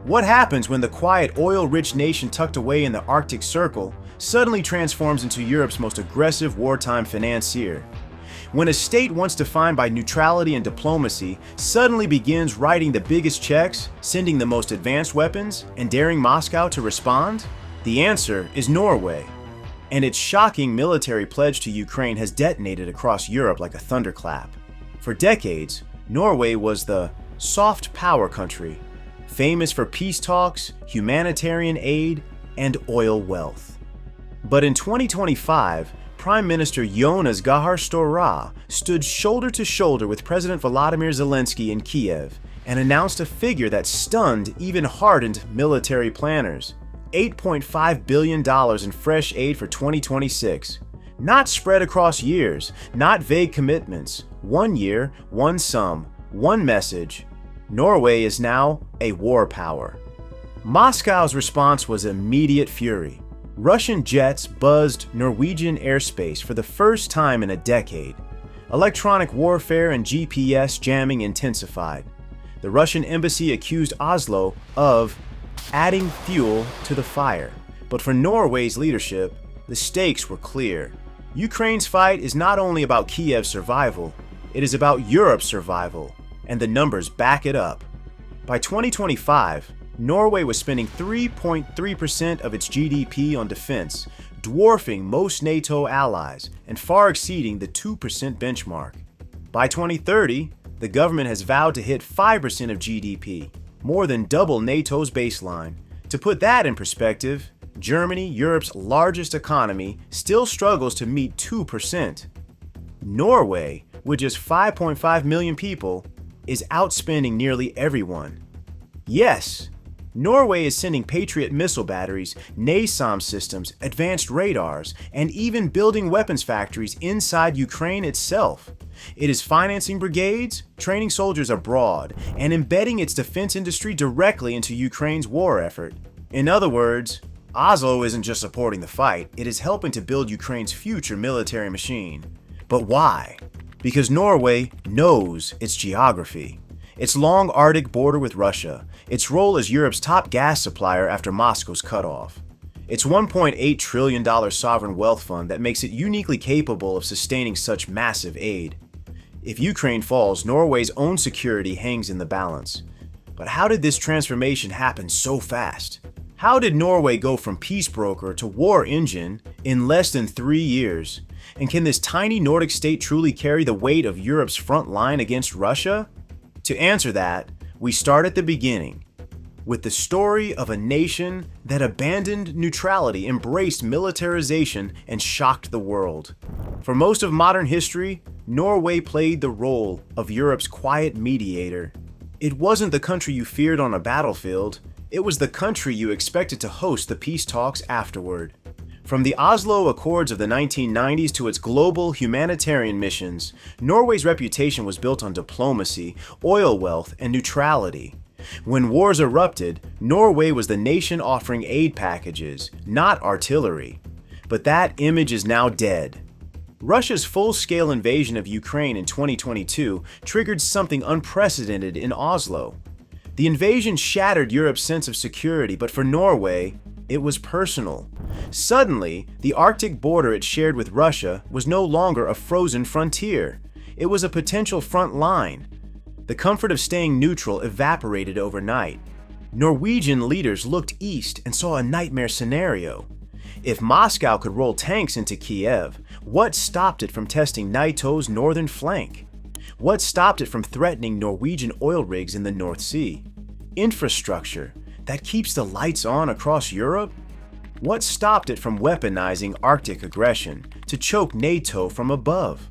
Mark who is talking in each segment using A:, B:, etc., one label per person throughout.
A: What happens when the quiet, oil-rich nation tucked away in the Arctic Circle suddenly transforms into Europe's most aggressive wartime financier? When a state once defined by neutrality and diplomacy suddenly begins writing the biggest checks, sending the most advanced weapons, and daring Moscow to respond? The answer is Norway. And its shocking military pledge to Ukraine has detonated across Europe like a thunderclap. For decades, Norway was the soft power country, famous for peace talks, humanitarian aid, and oil wealth. But in 2025, Prime Minister Jonas Gahr Støre stood shoulder to shoulder with President Volodymyr Zelensky in Kiev and announced a figure that stunned even hardened military planners: $8.5 billion in fresh aid for 2026. Not spread across years, not vague commitments. 1 year, one sum, one message. Norway is now a war power. Moscow's response was immediate fury. Russian jets buzzed Norwegian airspace for the first time in a decade. Electronic warfare and GPS jamming intensified. The Russian embassy accused Oslo of adding fuel to the fire. But for Norway's leadership, the stakes were clear. Ukraine's fight is not only about Kiev's survival, it is about Europe's survival, and the numbers back it up. By 2025, Norway was spending 3.3% of its GDP on defense, dwarfing most NATO allies and far exceeding the 2% benchmark. By 2030, the government has vowed to hit 5% of GDP, more than double NATO's baseline. To put that in perspective, Germany, Europe's largest economy, still struggles to meet 2%. Norway, with just 5.5 million people, is outspending nearly everyone. Yes, Norway is sending Patriot missile batteries, NASAMS systems, advanced radars, and even building weapons factories inside Ukraine itself. It is financing brigades, training soldiers abroad, and embedding its defense industry directly into Ukraine's war effort. In other words, Oslo isn't just supporting the fight, it is helping to build Ukraine's future military machine. But why? Because Norway knows its geography. Its long Arctic border with Russia, its role as Europe's top gas supplier after Moscow's cutoff, its $1.8 trillion sovereign wealth fund that makes it uniquely capable of sustaining such massive aid. If Ukraine falls, Norway's own security hangs in the balance. But how did this transformation happen so fast? How did Norway go from peace broker to war engine in less than 3 years? And can this tiny Nordic state truly carry the weight of Europe's front line against Russia? To answer that, we start at the beginning, with the story of a nation that abandoned neutrality, embraced militarization, and shocked the world. For most of modern history, Norway played the role of Europe's quiet mediator. It wasn't the country you feared on a battlefield, it was the country you expected to host the peace talks afterward. From the Oslo Accords of the 1990s to its global humanitarian missions, Norway's reputation was built on diplomacy, oil wealth, and neutrality. When wars erupted, Norway was the nation offering aid packages, not artillery. But that image is now dead. Russia's full-scale invasion of Ukraine in 2022 triggered something unprecedented in Oslo. The invasion shattered Europe's sense of security, but for Norway, it was personal. Suddenly, the Arctic border it shared with Russia was no longer a frozen frontier. It was a potential front line. The comfort of staying neutral evaporated overnight. Norwegian leaders looked east and saw a nightmare scenario. If Moscow could roll tanks into Kiev, what stopped it from testing NATO's northern flank? What stopped it from threatening Norwegian oil rigs in the North Sea? Infrastructure that keeps the lights on across Europe? What stopped it from weaponizing Arctic aggression to choke NATO from above?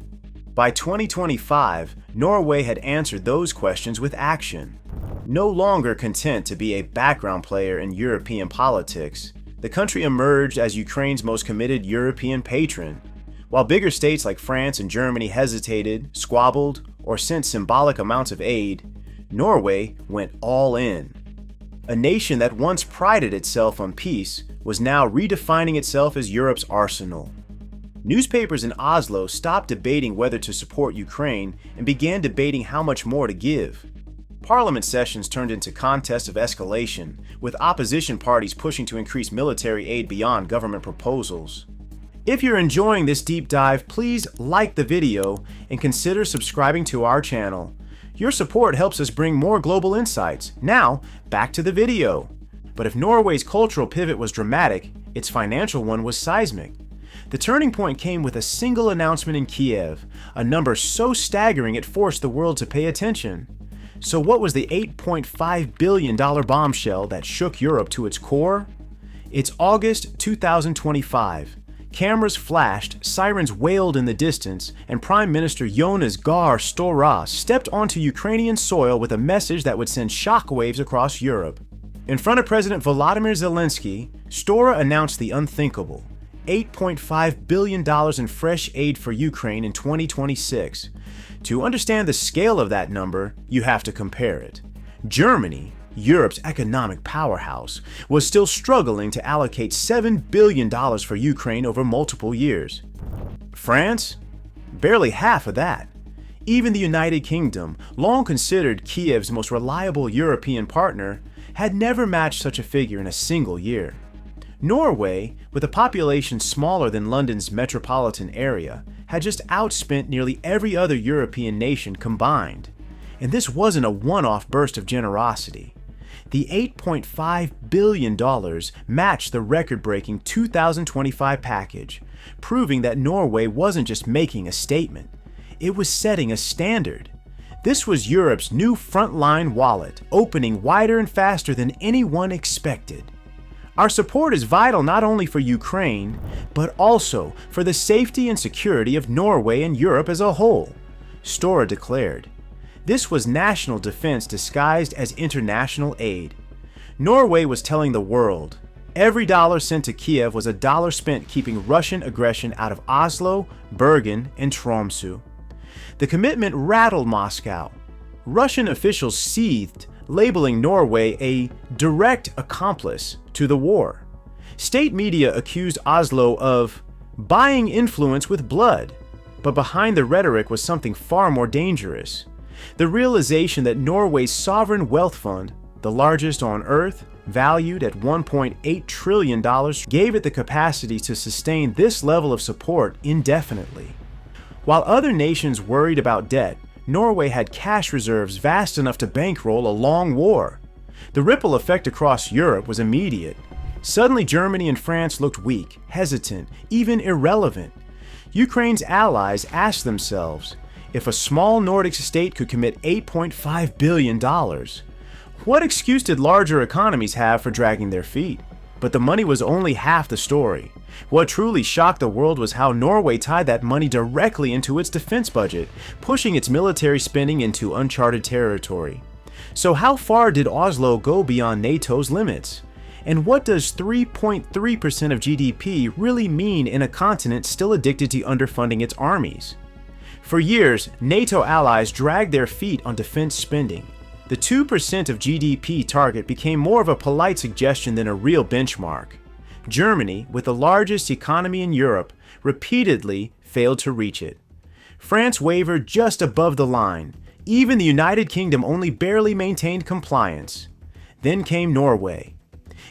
A: By 2025, Norway had answered those questions with action. No longer content to be a background player in European politics, the country emerged as Ukraine's most committed European patron. While bigger states like France and Germany hesitated, squabbled, or sent symbolic amounts of aid, Norway went all in. A nation that once prided itself on peace was now redefining itself as Europe's arsenal. Newspapers in Oslo stopped debating whether to support Ukraine and began debating how much more to give. Parliament sessions turned into contests of escalation, with opposition parties pushing to increase military aid beyond government proposals. If you're enjoying this deep dive, please like the video and consider subscribing to our channel. Your support helps us bring more global insights. Now, back to the video. But if Norway's cultural pivot was dramatic, its financial one was seismic. The turning point came with a single announcement in Kiev, a number so staggering it forced the world to pay attention. So what was the $8.5 billion bombshell that shook Europe to its core? It's August 2025. Cameras flashed, sirens wailed in the distance, and Prime Minister Jonas Gahr Støre stepped onto Ukrainian soil with a message that would send shockwaves across Europe. In front of President Volodymyr Zelensky, Støre announced the unthinkable: $8.5 billion in fresh aid for Ukraine in 2026. To understand the scale of that number, you have to compare it. Germany, Europe's economic powerhouse, was still struggling to allocate $7 billion for Ukraine over multiple years. France? Barely half of that. Even the United Kingdom, long considered Kiev's most reliable European partner, had never matched such a figure in a single year. Norway, with a population smaller than London's metropolitan area, had just outspent nearly every other European nation combined. And this wasn't a one-off burst of generosity. The $8.5 billion matched the record-breaking 2025 package, proving that Norway wasn't just making a statement, it was setting a standard. This was Europe's new frontline wallet, opening wider and faster than anyone expected. Our support is vital not only for Ukraine, but also for the safety and security of Norway and Europe as a whole, Støre declared. This was national defense disguised as international aid. Norway was telling the world, every dollar sent to Kiev was a dollar spent keeping Russian aggression out of Oslo, Bergen, and Tromsø. The commitment rattled Moscow. Russian officials seethed, labeling Norway a direct accomplice to the war. State media accused Oslo of buying influence with blood, but behind the rhetoric was something far more dangerous. The realization that Norway's sovereign wealth fund, the largest on Earth, valued at $1.8 trillion, gave it the capacity to sustain this level of support indefinitely. While other nations worried about debt, Norway had cash reserves vast enough to bankroll a long war. The ripple effect across Europe was immediate. Suddenly, Germany and France looked weak, hesitant, even irrelevant. Ukraine's allies asked themselves, if a small Nordic state could commit $8.5 billion, what excuse did larger economies have for dragging their feet? But the money was only half the story. What truly shocked the world was how Norway tied that money directly into its defense budget, pushing its military spending into uncharted territory. So how far did Oslo go beyond NATO's limits? And what does 3.3% of GDP really mean in a continent still addicted to underfunding its armies? For years, NATO allies dragged their feet on defense spending. The 2% of GDP target became more of a polite suggestion than a real benchmark. Germany, with the largest economy in Europe, repeatedly failed to reach it. France wavered just above the line. Even the United Kingdom only barely maintained compliance. Then came Norway.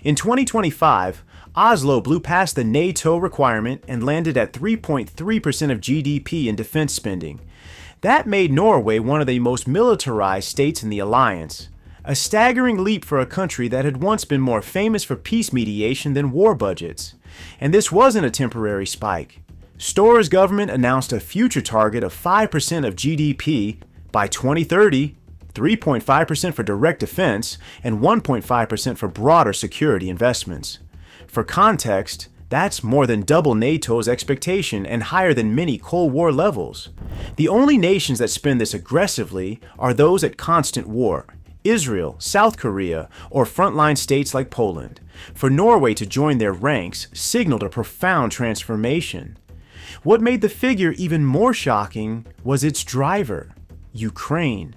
A: In 2025, Oslo blew past the NATO requirement and landed at 3.3% of GDP in defense spending. That made Norway one of the most militarized states in the alliance. A staggering leap for a country that had once been more famous for peace mediation than war budgets. And this wasn't a temporary spike. Støre's government announced a future target of 5% of GDP by 2030, 3.5% for direct defense, and 1.5% for broader security investments. For context, that's more than double NATO's expectation and higher than many Cold War levels. The only nations that spend this aggressively are those at constant war: Israel, South Korea, or frontline states like Poland. For Norway to join their ranks signaled a profound transformation. What made the figure even more shocking was its driver: Ukraine.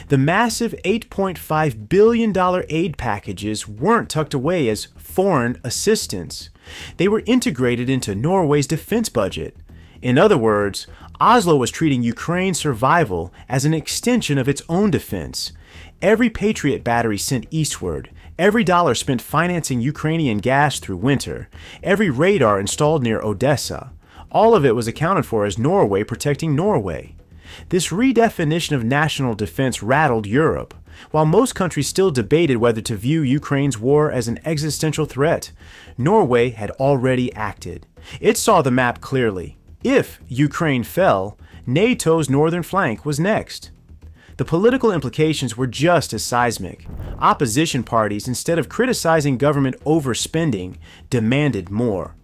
A: The massive $8.5 billion aid packages weren't tucked away as foreign assistance. They were integrated into Norway's defense budget. In other words, Oslo was treating Ukraine's survival as an extension of its own defense. Every Patriot battery sent eastward, every dollar spent financing Ukrainian gas through winter, every radar installed near Odessa, all of it was accounted for as Norway protecting Norway. This redefinition of national defense rattled Europe. While most countries still debated whether to view Ukraine's war as an existential threat, Norway had already acted. It saw the map clearly. If Ukraine fell, NATO's northern flank was next. The political implications were just as seismic. Opposition parties, instead of criticizing government overspending, demanded more.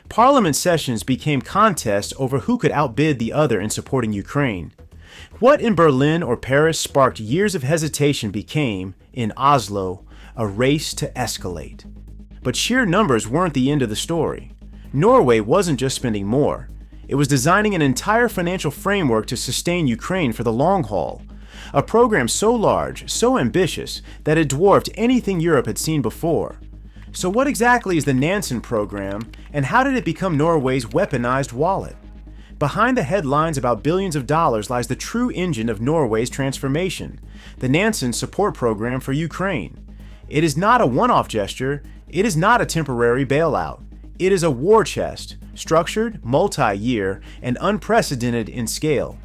A: Parliament sessions became contests over who could outbid the other in supporting Ukraine. What in Berlin or Paris sparked years of hesitation became, in Oslo, a race to escalate. But sheer numbers weren't the end of the story. Norway wasn't just spending more. It was designing an entire financial framework to sustain Ukraine for the long haul. A program so large, so ambitious, that it dwarfed anything Europe had seen before. So what exactly is the Nansen Programme, and how did it become Norway's weaponized wallet? Behind the headlines about billions of dollars lies the true engine of Norway's transformation, the Nansen Support Program for Ukraine. It is not a one-off gesture, it is not a temporary bailout. It is a war chest, structured, multi-year, and unprecedented in scale.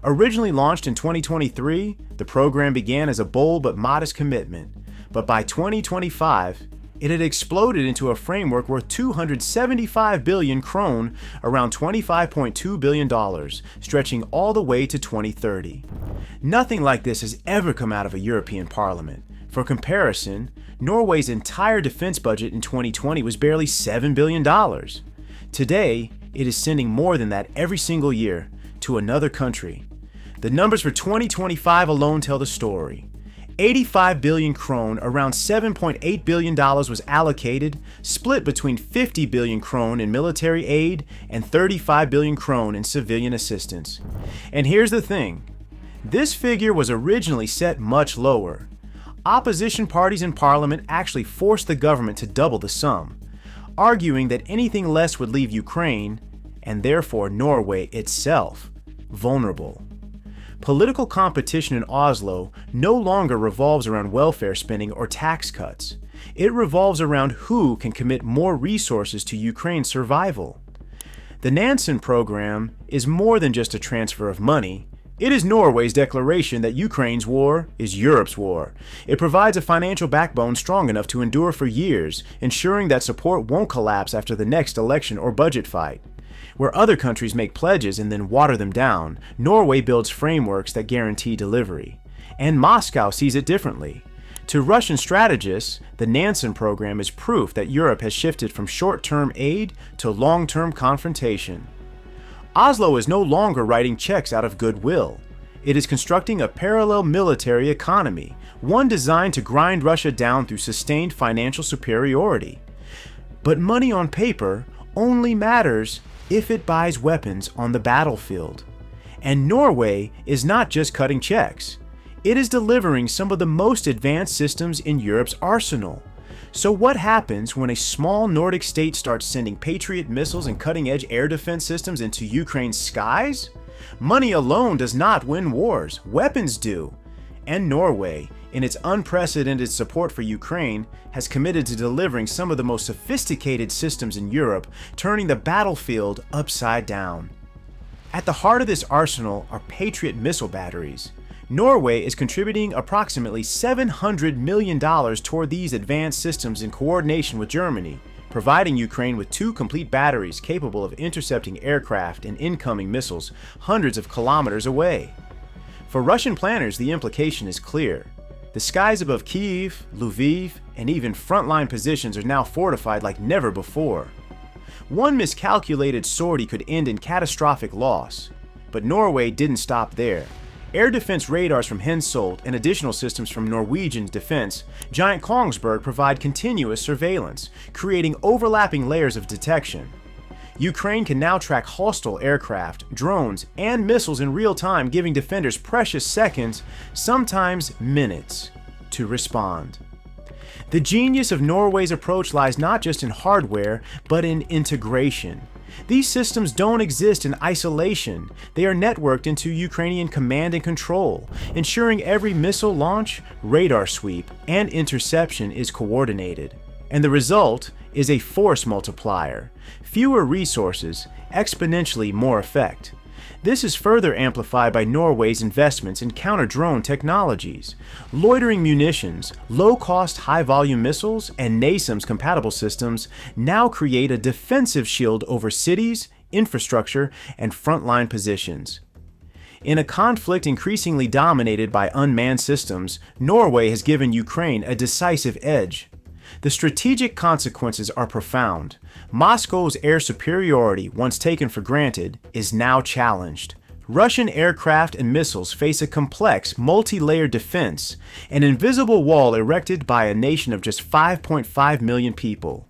A: Originally launched in 2023, the program began as a bold but modest commitment. But by 2025, it had exploded into a framework worth 275 billion krone, around $25.2 billion, stretching all the way to 2030. Nothing like this has ever come out of a European parliament. For comparison, Norway's entire defense budget in 2020 was barely $7 billion. Today, it is sending more than that every single year to another country. The numbers for 2025 alone tell the story. 85 billion krone, around $7.8 billion, was allocated, split between 50 billion krone in military aid and 35 billion krone in civilian assistance. And here's the thing. This figure was originally set much lower. Opposition parties in parliament actually forced the government to double the sum, arguing that anything less would leave Ukraine, and therefore Norway itself, vulnerable. Political competition in Oslo no longer revolves around welfare spending or tax cuts. It revolves around who can commit more resources to Ukraine's survival. The Nansen Programme is more than just a transfer of money. It is Norway's declaration that Ukraine's war is Europe's war. It provides a financial backbone strong enough to endure for years, ensuring that support won't collapse after the next election or budget fight. Where other countries make pledges and then water them down, Norway builds frameworks that guarantee delivery. And Moscow sees it differently. To Russian strategists, the Nansen Programme is proof that Europe has shifted from short-term aid to long-term confrontation. Oslo is no longer writing checks out of goodwill. It is constructing a parallel military economy, one designed to grind Russia down through sustained financial superiority. But money on paper only matters if it buys weapons on the battlefield. And Norway is not just cutting checks. It is delivering some of the most advanced systems in Europe's arsenal. So what happens when a small Nordic state starts sending Patriot missiles and cutting-edge air defense systems into Ukraine's skies? Money alone does not win wars, weapons do. And Norway, in its unprecedented support for Ukraine, has committed to delivering some of the most sophisticated systems in Europe, turning the battlefield upside down. At the heart of this arsenal are Patriot missile batteries. Norway is contributing approximately $700 million toward these advanced systems in coordination with Germany, providing Ukraine with 2 complete batteries capable of intercepting aircraft and incoming missiles hundreds of kilometers away. For Russian planners, the implication is clear. The skies above Kyiv, Lviv, and even frontline positions are now fortified like never before. One miscalculated sortie could end in catastrophic loss. But Norway didn't stop there. Air defense radars from Hensoldt and additional systems from Norwegian defense, Giant Kongsberg, provide continuous surveillance, creating overlapping layers of detection. Ukraine can now track hostile aircraft, drones, and missiles in real time, giving defenders precious seconds, sometimes minutes, to respond. The genius of Norway's approach lies not just in hardware, but in integration. These systems don't exist in isolation. They are networked into Ukrainian command and control, ensuring every missile launch, radar sweep, and interception is coordinated. And the result is a force multiplier. Fewer resources, exponentially more effect. This is further amplified by Norway's investments in counter-drone technologies. Loitering munitions, low-cost, high-volume missiles, and NASAMS-compatible systems now create a defensive shield over cities, infrastructure, and frontline positions. In a conflict increasingly dominated by unmanned systems, Norway has given Ukraine a decisive edge. The strategic consequences are profound. Moscow's air superiority, once taken for granted, is now challenged. Russian aircraft and missiles face a complex, multi-layered defense, an invisible wall erected by a nation of just 5.5 million people.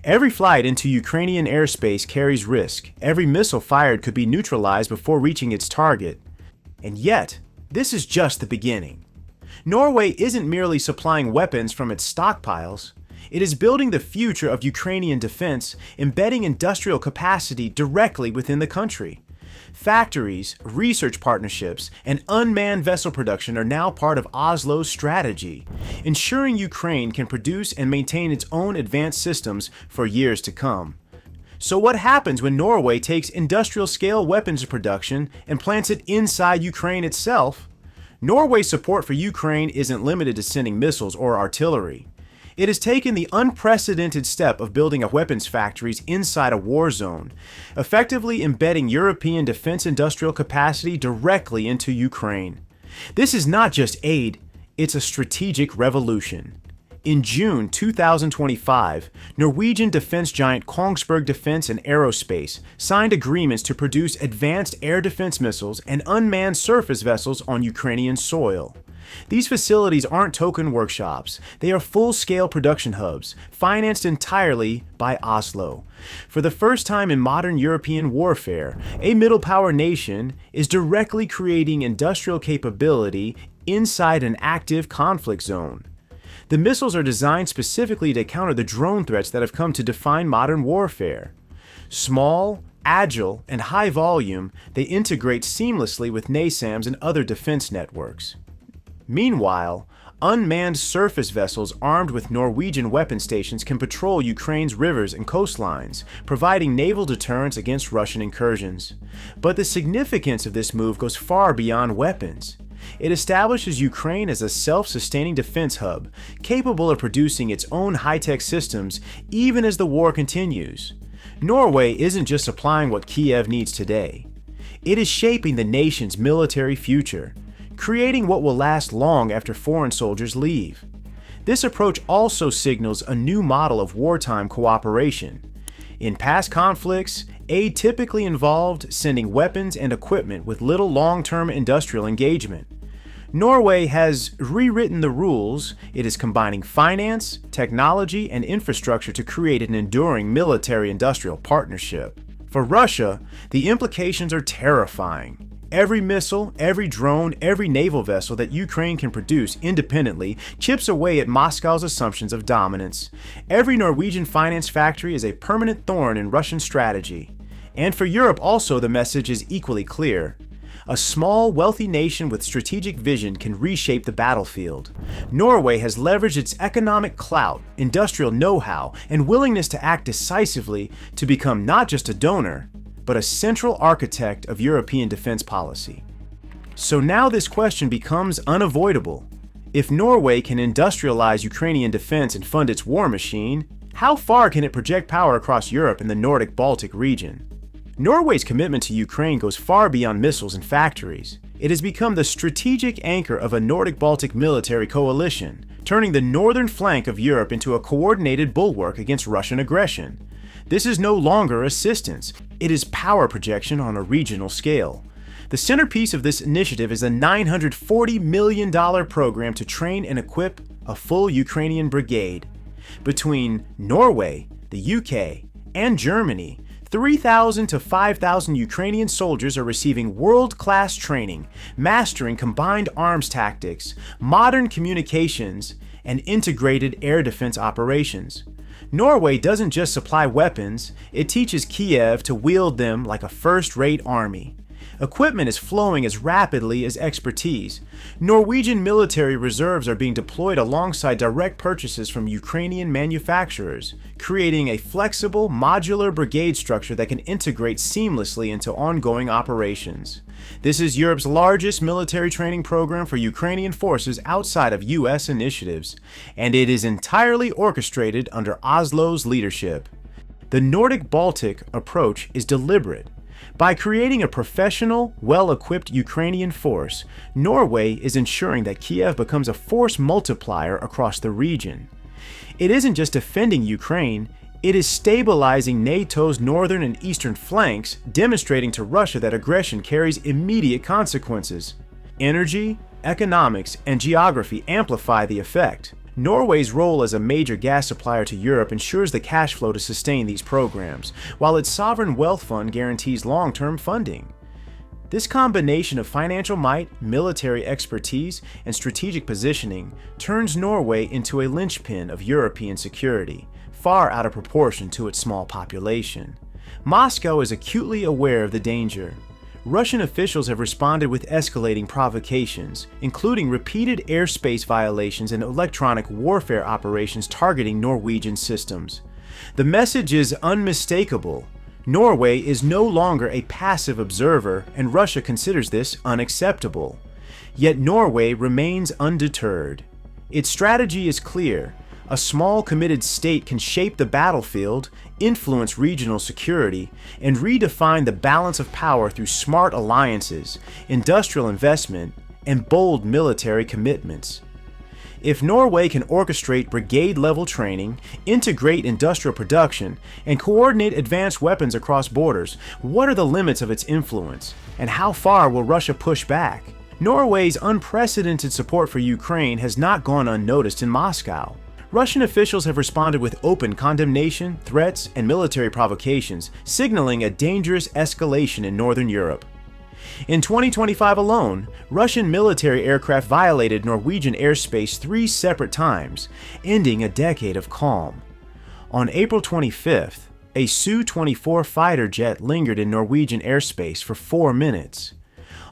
A: Every flight into Ukrainian airspace carries risk. Every missile fired could be neutralized before reaching its target. And yet, this is just the beginning. Norway isn't merely supplying weapons from its stockpiles. It is building the future of Ukrainian defense, embedding industrial capacity directly within the country. Factories, research partnerships, and unmanned vessel production are now part of Oslo's strategy, ensuring Ukraine can produce and maintain its own advanced systems for years to come. So what happens when Norway takes industrial-scale weapons production and plants it inside Ukraine itself? Norway's support for Ukraine isn't limited to sending missiles or artillery. It has taken the unprecedented step of building weapons factories inside a war zone, effectively embedding European defense industrial capacity directly into Ukraine. This is not just aid, it's a strategic revolution. In June 2025, Norwegian defense giant Kongsberg Defence and Aerospace signed agreements to produce advanced air defense missiles and unmanned surface vessels on Ukrainian soil. These facilities aren't token workshops, they are full-scale production hubs, financed entirely by Oslo. For the first time in modern European warfare, a middle-power nation is directly creating industrial capability inside an active conflict zone. The missiles are designed specifically to counter the drone threats that have come to define modern warfare. Small, agile, and high volume, they integrate seamlessly with NASAMS and other defense networks. Meanwhile, unmanned surface vessels armed with Norwegian weapon stations can patrol Ukraine's rivers and coastlines, providing naval deterrence against Russian incursions. But the significance of this move goes far beyond weapons. It establishes Ukraine as a self-sustaining defense hub, capable of producing its own high-tech systems even as the war continues. Norway isn't just supplying what Kiev needs today. It is shaping the nation's military future, creating what will last long after foreign soldiers leave. This approach also signals a new model of wartime cooperation. In past conflicts, aid typically involved sending weapons and equipment with little long-term industrial engagement. Norway has rewritten the rules. It is combining finance, technology, and infrastructure to create an enduring military-industrial partnership. For Russia, the implications are terrifying. Every missile, every drone, every naval vessel that Ukraine can produce independently chips away at Moscow's assumptions of dominance. Every Norwegian finance factory is a permanent thorn in Russian strategy. And for Europe also, the message is equally clear. A small, wealthy nation with strategic vision can reshape the battlefield. Norway has leveraged its economic clout, industrial know-how, and willingness to act decisively to become not just a donor, but a central architect of European defense policy. So now this question becomes unavoidable. If Norway can industrialize Ukrainian defense and fund its war machine, how far can it project power across Europe and the Nordic-Baltic region? Norway's commitment to Ukraine goes far beyond missiles and factories. It has become the strategic anchor of a Nordic-Baltic military coalition, turning the northern flank of Europe into a coordinated bulwark against Russian aggression. This is no longer assistance, it is power projection on a regional scale. The centerpiece of this initiative is a $940 million program to train and equip a full Ukrainian brigade. Between Norway, the UK, and Germany, 3,000 to 5,000 Ukrainian soldiers are receiving world-class training, mastering combined arms tactics, modern communications, and integrated air defense operations. Norway doesn't just supply weapons, it teaches Kiev to wield them like a first-rate army. Equipment is flowing as rapidly as expertise. Norwegian military reserves are being deployed alongside direct purchases from Ukrainian manufacturers, creating a flexible, modular brigade structure that can integrate seamlessly into ongoing operations. This is Europe's largest military training program for Ukrainian forces outside of U.S. initiatives, and it is entirely orchestrated under Oslo's leadership. The Nordic-Baltic approach is deliberate. By creating a professional, well-equipped Ukrainian force, Norway is ensuring that Kiev becomes a force multiplier across the region. It isn't just defending Ukraine, it is stabilizing NATO's northern and eastern flanks, demonstrating to Russia that aggression carries immediate consequences. Energy, economics, and geography amplify the effect. Norway's role as a major gas supplier to Europe ensures the cash flow to sustain these programs, while its sovereign wealth fund guarantees long-term funding. This combination of financial might, military expertise, and strategic positioning turns Norway into a linchpin of European security, far out of proportion to its small population. Moscow is acutely aware of the danger. Russian officials have responded with escalating provocations, including repeated airspace violations and electronic warfare operations targeting Norwegian systems. The message is unmistakable. Norway is no longer a passive observer, and Russia considers this unacceptable. Yet Norway remains undeterred. Its strategy is clear. A small, committed state can shape the battlefield, influence regional security, and redefine the balance of power through smart alliances, industrial investment, and bold military commitments. If Norway can orchestrate brigade-level training, integrate industrial production, and coordinate advanced weapons across borders, what are the limits of its influence? And how far will Russia push back? Norway's unprecedented support for Ukraine has not gone unnoticed in Moscow. Russian officials have responded with open condemnation, threats, and military provocations, signaling a dangerous escalation in Northern Europe. In 2025 alone, Russian military aircraft violated Norwegian airspace 3 separate times, ending a decade of calm. On April 25th, a Su-24 fighter jet lingered in Norwegian airspace for 4 minutes.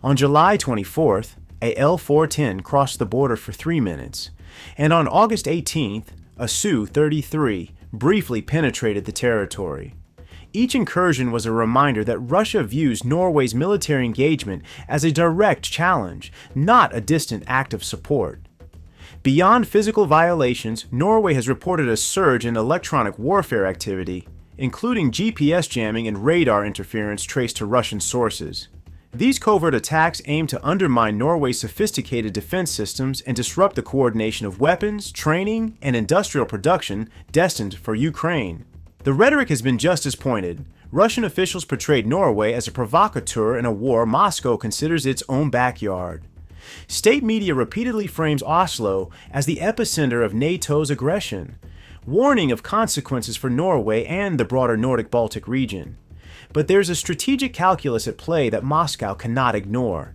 A: On July 24th, a L-410 crossed the border for 3 minutes. And on August 18th, a Su-33 briefly penetrated the territory. Each incursion was a reminder that Russia views Norway's military engagement as a direct challenge, not a distant act of support. Beyond physical violations, Norway has reported a surge in electronic warfare activity, including GPS jamming and radar interference traced to Russian sources. These covert attacks aim to undermine Norway's sophisticated defense systems and disrupt the coordination of weapons, training, and industrial production destined for Ukraine. The rhetoric has been just as pointed. Russian officials portrayed Norway as a provocateur in a war Moscow considers its own backyard. State media repeatedly frames Oslo as the epicenter of NATO's aggression, warning of consequences for Norway and the broader Nordic-Baltic region. But there's a strategic calculus at play that Moscow cannot ignore.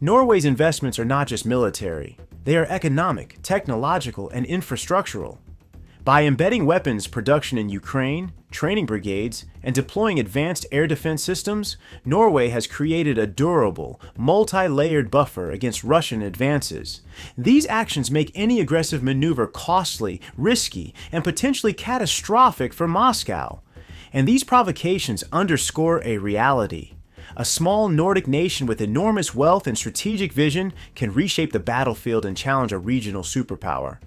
A: Norway's investments are not just military. They are economic, technological, and infrastructural. By embedding weapons production in Ukraine, training brigades, and deploying advanced air defense systems, Norway has created a durable, multi-layered buffer against Russian advances. These actions make any aggressive maneuver costly, risky, and potentially catastrophic for Moscow. And these provocations underscore a reality. A small Nordic nation with enormous wealth and strategic vision can reshape the battlefield and challenge a regional superpower.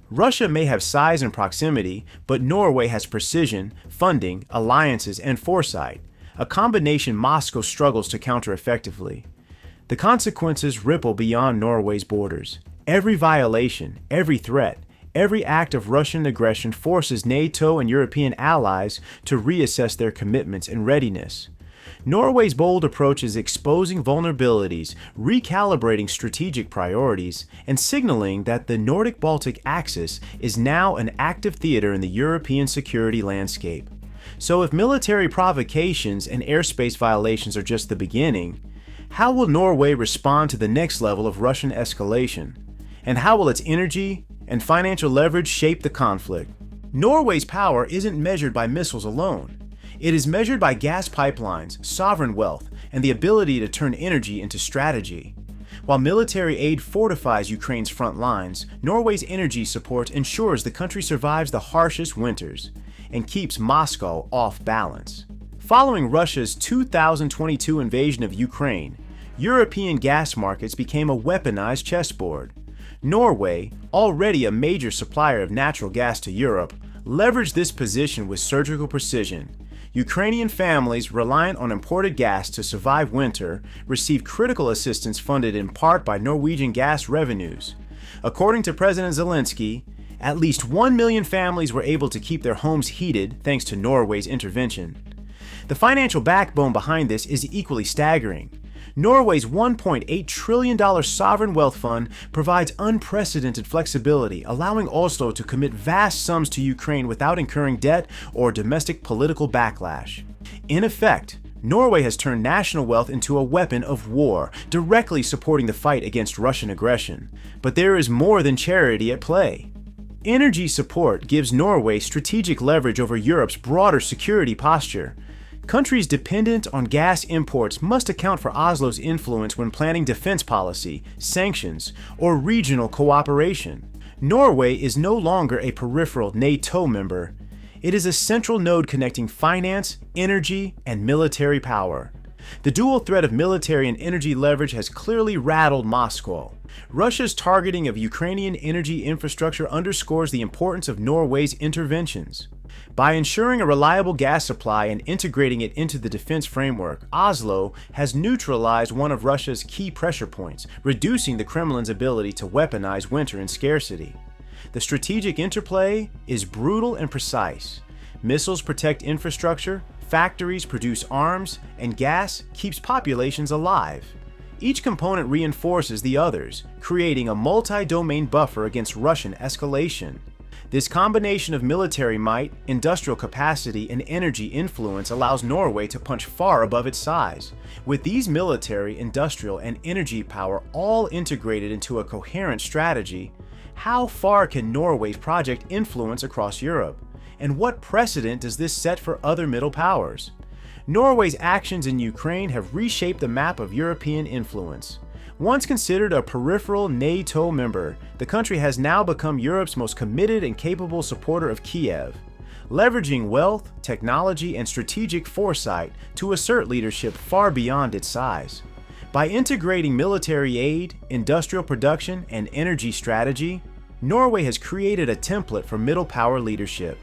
A: Russia may have size and proximity, but Norway has precision, funding, alliances, and foresight, a combination Moscow struggles to counter effectively. The consequences ripple beyond Norway's borders. Every violation, every threat, every act of Russian aggression forces NATO and European allies to reassess their commitments and readiness. Norway's bold approach is exposing vulnerabilities, recalibrating strategic priorities, and signaling that the Nordic-Baltic axis is now an active theater in the European security landscape. So if military provocations and airspace violations are just the beginning, how will Norway respond to the next level of Russian escalation? And how will its energy, and financial leverage shape the conflict. Norway's power isn't measured by missiles alone. It is measured by gas pipelines, sovereign wealth, and the ability to turn energy into strategy. While military aid fortifies Ukraine's front lines, Norway's energy support ensures the country survives the harshest winters and keeps Moscow off balance. Following Russia's 2022 invasion of Ukraine, European gas markets became a weaponized chessboard. Norway, already a major supplier of natural gas to Europe, leveraged this position with surgical precision. Ukrainian families reliant on imported gas to survive winter received critical assistance funded in part by Norwegian gas revenues. According to President Zelensky, at least 1 million families were able to keep their homes heated thanks to Norway's intervention. The financial backbone behind this is equally staggering. Norway's $1.8 trillion sovereign wealth fund provides unprecedented flexibility, allowing Oslo to commit vast sums to Ukraine without incurring debt or domestic political backlash. In effect, Norway has turned national wealth into a weapon of war, directly supporting the fight against Russian aggression. But there is more than charity at play. Energy support gives Norway strategic leverage over Europe's broader security posture. Countries dependent on gas imports must account for Oslo's influence when planning defense policy, sanctions, or regional cooperation. Norway is no longer a peripheral NATO member. It is a central node connecting finance, energy, and military power. The dual threat of military and energy leverage has clearly rattled Moscow. Russia's targeting of Ukrainian energy infrastructure underscores the importance of Norway's interventions. By ensuring a reliable gas supply and integrating it into the defense framework, Oslo has neutralized one of Russia's key pressure points, reducing the Kremlin's ability to weaponize winter and scarcity. The strategic interplay is brutal and precise. Missiles protect infrastructure, factories produce arms, and gas keeps populations alive. Each component reinforces the others, creating a multi-domain buffer against Russian escalation. This combination of military might, industrial capacity, and energy influence allows Norway to punch far above its size. With these military, industrial, and energy power all integrated into a coherent strategy, how far can Norway's project influence across Europe? And what precedent does this set for other middle powers? Norway's actions in Ukraine have reshaped the map of European influence. Once considered a peripheral NATO member, the country has now become Europe's most committed and capable supporter of Kiev, leveraging wealth, technology, and strategic foresight to assert leadership far beyond its size. By integrating military aid, industrial production, and energy strategy, Norway has created a template for middle power leadership.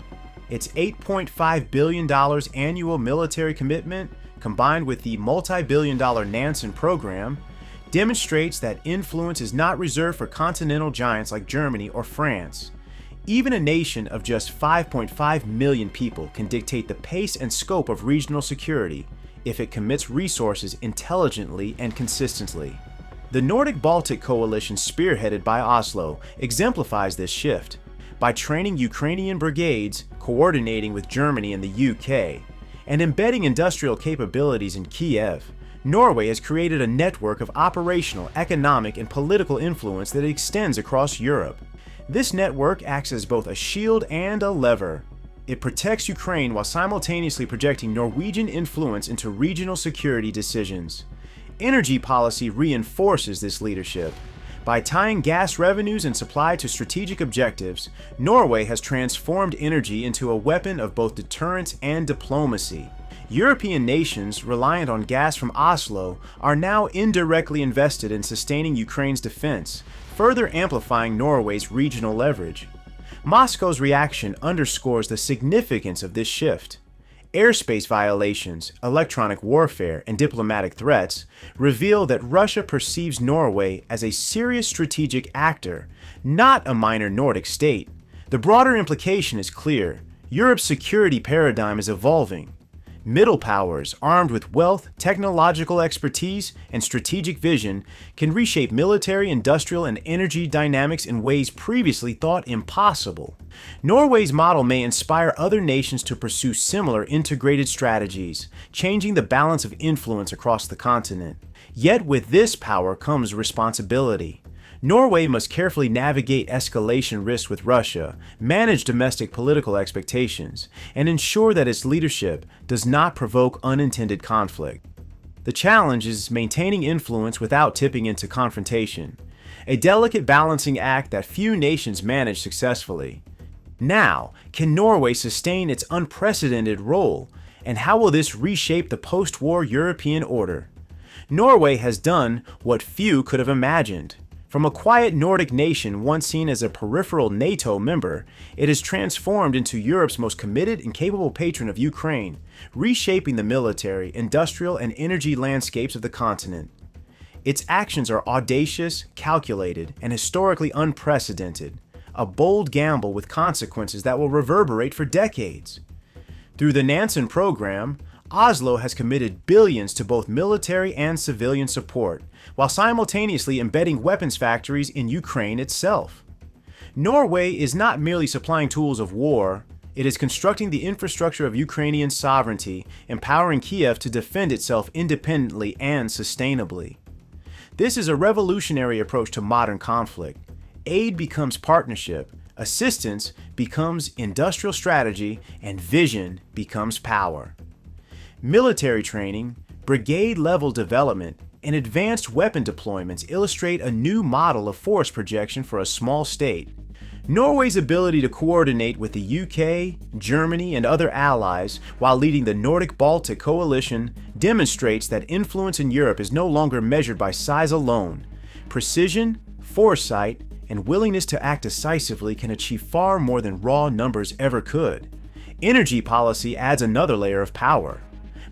A: Its $8.5 billion annual military commitment, combined with the multi-billion-dollar Nansen Programme, demonstrates that influence is not reserved for continental giants like Germany or France. Even a nation of just 5.5 million people can dictate the pace and scope of regional security if it commits resources intelligently and consistently. The Nordic-Baltic coalition spearheaded by Oslo exemplifies this shift. By training Ukrainian brigades, coordinating with Germany and the UK, and embedding industrial capabilities in Kiev, Norway has created a network of operational, economic, and political influence that extends across Europe. This network acts as both a shield and a lever. It protects Ukraine while simultaneously projecting Norwegian influence into regional security decisions. Energy policy reinforces this leadership. By tying gas revenues and supply to strategic objectives, Norway has transformed energy into a weapon of both deterrence and diplomacy. European nations reliant on gas from Oslo are now indirectly invested in sustaining Ukraine's defense, further amplifying Norway's regional leverage. Moscow's reaction underscores the significance of this shift. Airspace violations, electronic warfare, and diplomatic threats reveal that Russia perceives Norway as a serious strategic actor, not a minor Nordic state. The broader implication is clear. Europe's security paradigm is evolving. Middle powers, armed with wealth, technological expertise, and strategic vision, can reshape military, industrial, and energy dynamics in ways previously thought impossible. Norway's model may inspire other nations to pursue similar integrated strategies, changing the balance of influence across the continent. Yet with this power comes responsibility. Norway must carefully navigate escalation risks with Russia, manage domestic political expectations, and ensure that its leadership does not provoke unintended conflict. The challenge is maintaining influence without tipping into confrontation, a delicate balancing act that few nations manage successfully. Now, can Norway sustain its unprecedented role, and how will this reshape the post-war European order? Norway has done what few could have imagined. From a quiet Nordic nation once seen as a peripheral NATO member, it has transformed into Europe's most committed and capable patron of Ukraine, reshaping the military, industrial, and energy landscapes of the continent. Its actions are audacious, calculated, and historically unprecedented, a bold gamble with consequences that will reverberate for decades. Through the Nansen Programme, Oslo has committed billions to both military and civilian support, while simultaneously embedding weapons factories in Ukraine itself. Norway is not merely supplying tools of war, it is constructing the infrastructure of Ukrainian sovereignty, empowering Kiev to defend itself independently and sustainably. This is a revolutionary approach to modern conflict. Aid becomes partnership, assistance becomes industrial strategy, and vision becomes power. Military training, brigade-level development, and advanced weapon deployments illustrate a new model of force projection for a small state. Norway's ability to coordinate with the UK, Germany, and other allies while leading the Nordic-Baltic coalition demonstrates that influence in Europe is no longer measured by size alone. Precision, foresight, and willingness to act decisively can achieve far more than raw numbers ever could. Energy policy adds another layer of power.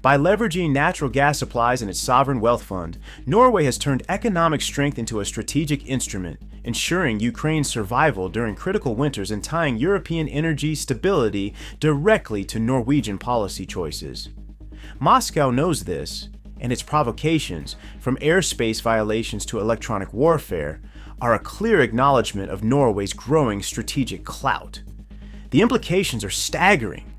A: By leveraging natural gas supplies in its sovereign wealth fund, Norway has turned economic strength into a strategic instrument, ensuring Ukraine's survival during critical winters and tying European energy stability directly to Norwegian policy choices. Moscow knows this, and its provocations, from airspace violations to electronic warfare, are a clear acknowledgement of Norway's growing strategic clout. The implications are staggering.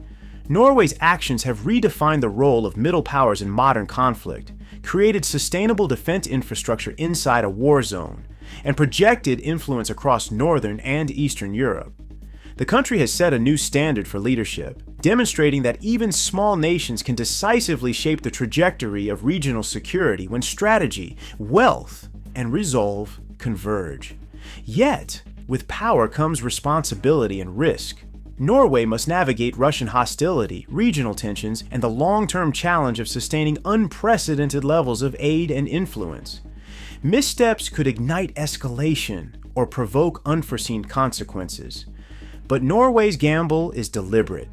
A: Norway's actions have redefined the role of middle powers in modern conflict, created sustainable defense infrastructure inside a war zone, and projected influence across Northern and Eastern Europe. The country has set a new standard for leadership, demonstrating that even small nations can decisively shape the trajectory of regional security when strategy, wealth, and resolve converge. Yet, with power comes responsibility and risk. Norway must navigate Russian hostility, regional tensions, and the long-term challenge of sustaining unprecedented levels of aid and influence. Missteps could ignite escalation or provoke unforeseen consequences. But Norway's gamble is deliberate.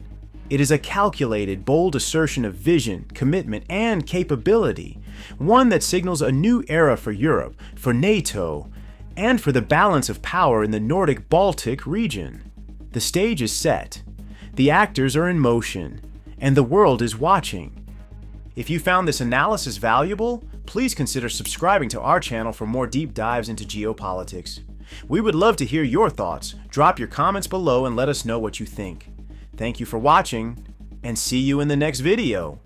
A: It is a calculated, bold assertion of vision, commitment, and capability, one that signals a new era for Europe, for NATO, and for the balance of power in the Nordic-Baltic region. The stage is set, the actors are in motion, and the world is watching. If you found this analysis valuable, please consider subscribing to our channel for more deep dives into geopolitics. We would love to hear your thoughts. Drop your comments below and let us know what you think. Thank you for watching, and see you in the next video.